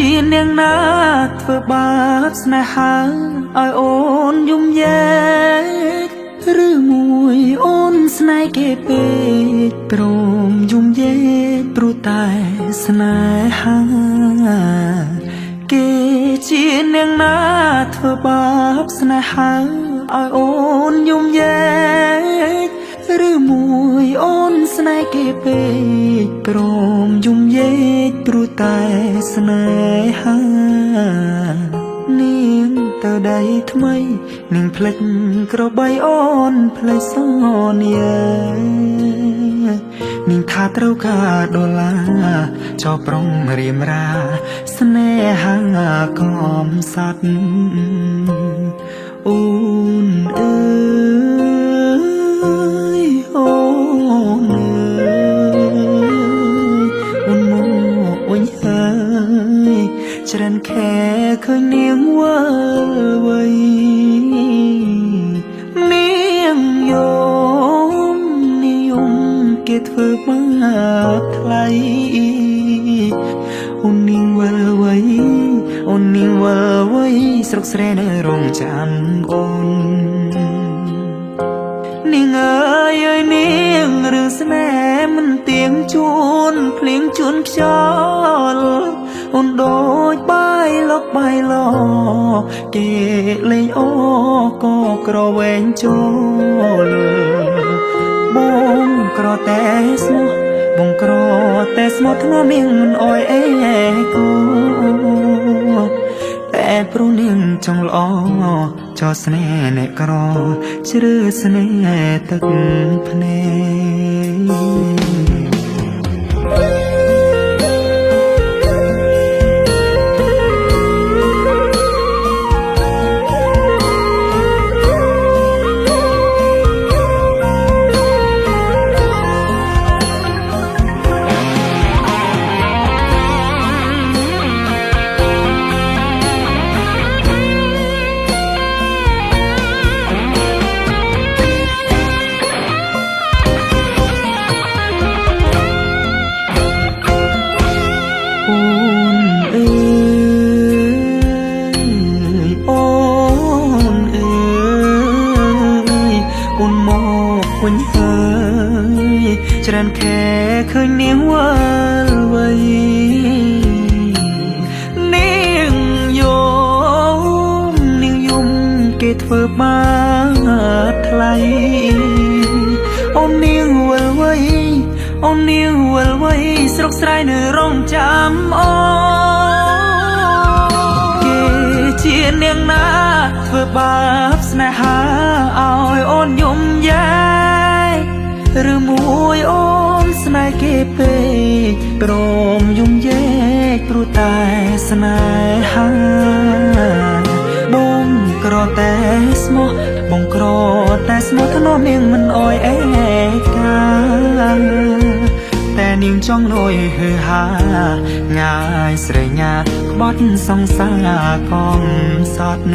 ជានាងណាធ្វើបាបស្នេហាឲ្យអូនយំយែកឬមួយអូនស្នេហ៍គេពេកព្រមយំយែកព្រោះតែស្នេហាគេជានាងណាធ្វើបាបស្នេហាឲ្យអូនយំយែកឬមួយអូនស្នេហ៍គេពេកព្រមយំយែកព្រោះតែស្នេហានាងទៅដៃថ្មីនាងផ្លិចក្របីអូនផ្លេចសន្យានាងថាត្រូវការដុល្លារចោលប្រុងរៀមរាស្នេហាកំសត់អូនអើយអូនអើយអូនមកវិញហើយច្រើនខែឃើញនាងវើវៃនាងយំគេធ្វើបាបថ្លៃអូននាងវើវៃអូននាងវើវៃស្រុកស្រែនៅរងចាំអូននាងអើយនាងរឿងស្នេហ៍មិនទៀងជួនភ្លៀងជួនខ្យល់អូនដូចបាយលុកបាយឡគេលេងអូក៏ក្រវែងចូលបងក្រតែស្មោះបងក្រតែស្មោះធ្ងន់នាងមិនអោយអេគូតែព្រោះនាងចង់ល្អចោលស្នេហ៍អ្នកក្រជ្រើស្នេហ៍ទឹកភ្នែកវិញហើយច្រើនខែឃើញនាងវើវៃនាងយំគេធ្វើបាបថ្លៃអូននាងវល់វៃអូននាងវល់វៃស្រុកស្រែនៅរងចាំអូគេជានាងណាធ្វើបាបស្នេហាឲ្យអូនយំយែឬមួយអូនស្នេហ៍គេពេកព្រមយំយែកព្រោះតែស្នេហាបងក្រតែស្មោះបងក្រតែស្មោះធ្នមនាងមិនអោយអេកាតែនាងចង់លួយហឺហាងាយស្រែកញាក្បត់សង្សារកំសត់